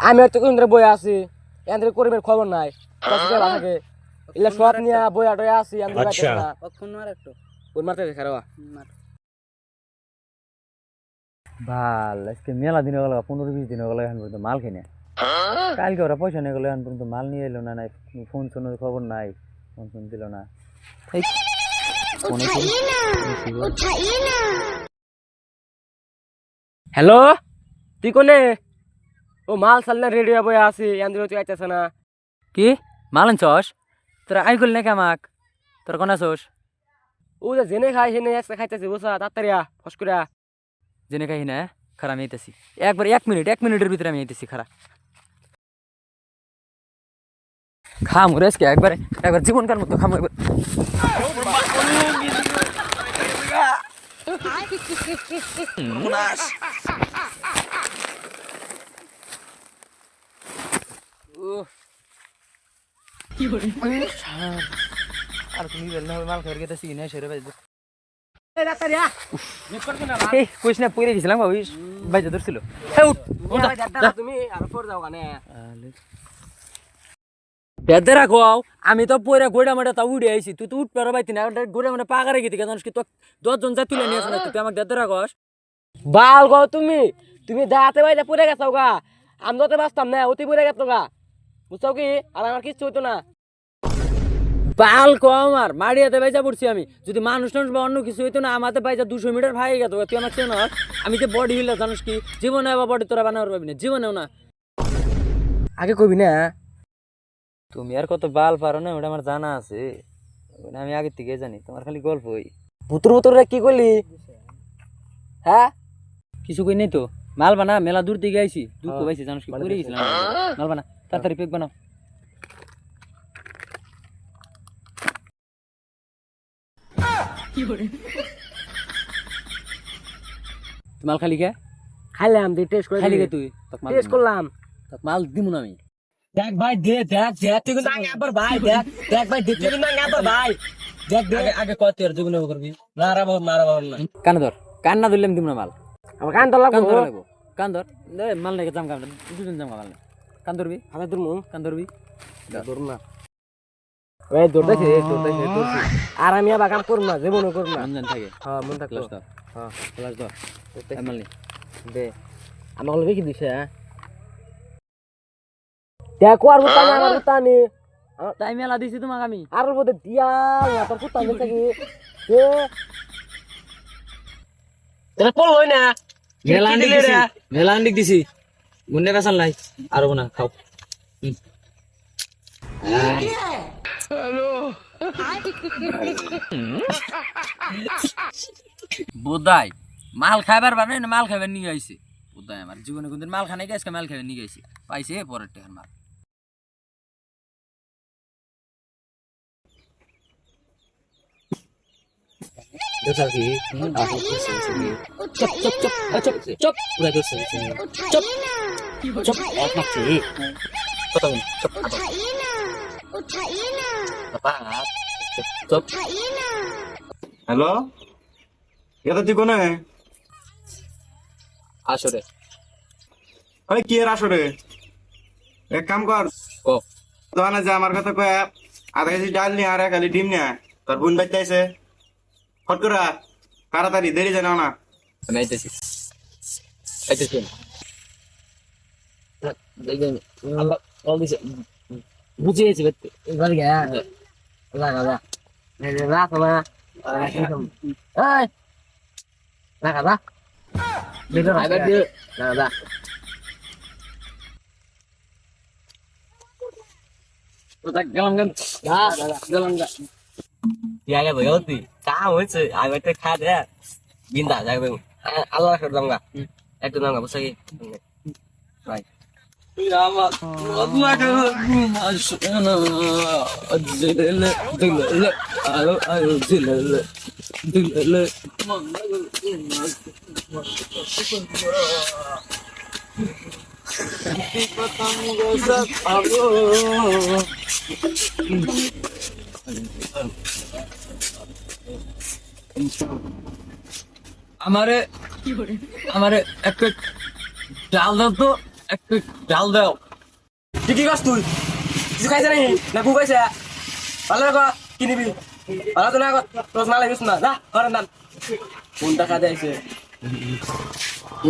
আমি তো কোন বই আছি এন্দ্রে করিমের খবর নাই কতটা লাগে ইলা সব নিয়া বই আটে আছি আমি বাইতে না ফোন মার একটু ফোন মারতে দেখা রাও মার ভাল আজকে মেলা দিন হয়ে গেল 15-20 দিন হয়ে গেল এখন পর্যন্ত মাল কিনে কালকে ওরা পয়সা নিয়ে গেলো এখন পর্যন্ত মাল নিয়ে এলো না নাই ফোন শোন খবর নাই ফোন শোন দিল না হ্যালো তুই কোনে ও মাল সালনা রেডিও বই আছি এন্দ্রে তুই আইতাছ না কি মাল আনছস তোরা আই করলি নাকি আমাক তোরা কোন আছস ও যে জেনে খাই হেনে একটা খাইতেছে বসা তাড়াতাড়িয়া ফস করে জেনে খাই না খারা আমি আইতেছি একবার 1 মিনিটের ভিতরে আমি আইতেছি খারা খাম রেসকে একবার জীবনকার মতো খাম একবার আর তুমি বেলনা মাল খাই গেতেছি না সেরে বাইজ এই তাড়াতাড়িয়া মিস করছ না এই কইছ না পইরে গেছিলাম ভাবি বাইজে ধরছিল তুমি আর পর যাও কানে বেদে রাখো আমি তো পয়রা গোড়া মাটা তা উড়ে আইছি তুই তো উঠ পারো বাইতি না গোড়া মাটা পাগারে গেতি জানিস কি তো 10 জন যা তুলে নিয়ে আসছ না তুই আমাকে বেদে রাখস বাল গো তুমি দাঁতে বাইতে পড়ে গেছো গা আমি তো বাঁচতাম না অতি পড়ে গেছো গা বুঝছো কি আর আমার কিছু হইতো না বাল কো আমার মাড়িয়াতে বাইজা পড়ছি আমি যদি মানুষ টানুষ বা অন্য কিছু হইতো না আমাতে বাইজা 200 মিটার ভাই গেত তুই আমাকে চেন আমি যে বডি বিল্ডার জানিস কি জীবনে আবার বডি তোরা বানাবার পাবি না জীবনেও না আগে কবি না তুমি আর কত বাল পারো না ওটা আমার জানা আছে আমি আগে থেকে জানি তোমার খালি গল্পই বুতুর কি করলি হ্যাঁ কিছু কই নাই তো মাল বানা মেলা দূর থেকে আইছি দুধ তো পাইছি জানিস কি করে গেছিলাম মাল বানা তাড়াতাড়ি পেক বানাও মাল খালি কে খাইলাম তুই টেস্ট করে খালি কে তুই টেস্ট করলাম মাল দিমু না আমি দেখ ভাই দেখ তুই কিন্তু আগে আবার ভাই দেখ ভাই তুই কিন্তু আগে আবার ভাই দেখ আগে কত আর যুগনে করবি মারা বাবা না কান ধর কান না ধরলাম দিমু না মাল আমার কান তো লাগবো কান ধর দে মাল নাকি জাম কাম দুজন জাম মাল কান ধরবি আমি ধরমু কান ধরবি ধরুম না ওই দৌড়াইছে আর আমি আবার কাম করব না জীবনও করব না মন জান থাকে হ্যাঁ মন থাকলো ক্লাস ধর হ্যাঁ ক্লাস ধর মাল নি দে আমাকে লবে কি দিছে হ্যাঁ দেখো আর বুতা না আমার বুতা নি টাইম মেলা দিছি তোমাকে আমি আর বদে দিয়া তোর বুতা দিছে কি এ এটা পল হই না মেলান্ডিক দিছি মুন্নে বেসাল নাই আর না খাও বোধাই মাল খাইবার বানাই না মাল খাইবার নিয়ে আইছে বোধাই আমার জীবনে কোনদিন মাল খানাই গেছে মাল খাইবার নিয়ে আইছে পাইছে পরের টাকার মাল দেখো কি চপ চপ পুরা দোসে চপ চপ এক নাচি কত চপ উঠাইয়ে না বাবা চপ হ্যালো এটা তুই কোনে আসরে ওই কি এর আসরে এক কাম কর ও দোকানে যা আমার কথা কয়ে আধা কেজি ডাল নিয়ে আর 1 খালি ডিম নিয়ে তোর বোন বাইতে আইছে ফট করে তাড়াতাড়ি দেরি জানো না আমি আইতেছি আইতেছি দেখেন আল্লাহ অল দিছে বুঝে গেছি বেতে এবার গে লাগা রাখো না এই লাগা দেখো আইবার দিও লাগা ওটা গেলাম গেলাম ইয়াগে বয়তি কাম হইছে আইবাতে খা দে বিন্দা যাবে আল্লাহ রাখো দামগা একটু দামগা বসে কি বাই আমার আল্লাহ মাশাআল্লাহ দিলে দিলে আলো আলো দিলে দিলে আমারে আমারে এক ডাল দাও তো একটু ডাল দাও। তুই কি করছ তুই কিছু খাইছে নাকি না বউ খাইছে ভালো লাগা কি নিবি ভালো তো না তোর না লাগিস না যা ঘরে নাম কোনটা খাতে আইছে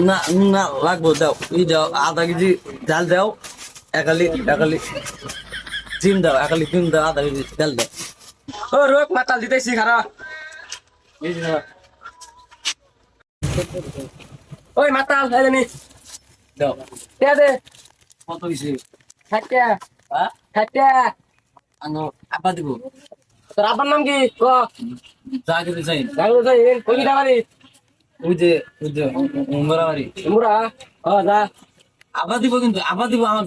না না লাগবো, দাও এই দাও 1/2 কেজি ডাল দাও, একালি ডিম দাও, একালি ডিম দাও, 1/2 কেজি ডাল দাও। ও রোক মাতাল দিতেছি খারা এই যে ওই মাতাল এই জানি দাও তে দে কত হইছে? খাইতে হ্যাঁ খাইতে আনো আপা দিব, তোর আব্বার নাম কি ক যা দিতে চাই। জানো যাই কই কি দাবারি ওই যে উমরা বাড়ি মুরা যা আপা দিব, কিন্তু আপা দিব আমার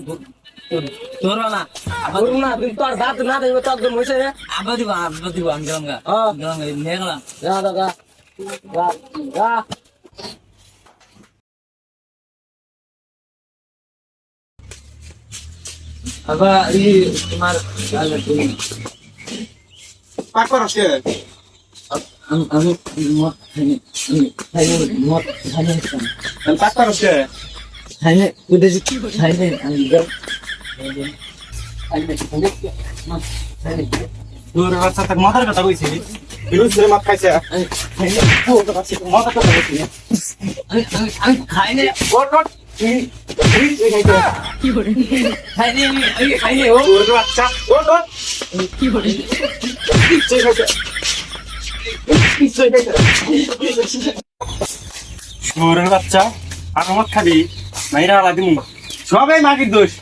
ধরবা না। আপা বলুন না তুই তোর দাঁত না দেবে তোর একদম হয়েছে আপা দিব আমি গেলাম গা, নিয়ে গেলাম। যা যা যা যা যা আপা এই তোমার পাক করছ কে আমি মদ মদ খাইনি পাক করছ কে খাইনি উদ্দেশ্য খাইনি আমি তোর বাচ্চা তাক মাথার কথা কইছি বিরুদ্ধ রে মাত খাইছে মাথার কথা কইছি আমি খাইনি ওট ওট খাইনি আমি খাইনি ও তোর বাচ্চা ওট ওট কি করে তোর বাচ্চা আর মত খাবি মাইরা আলাদিন সবাই মাগির দোষ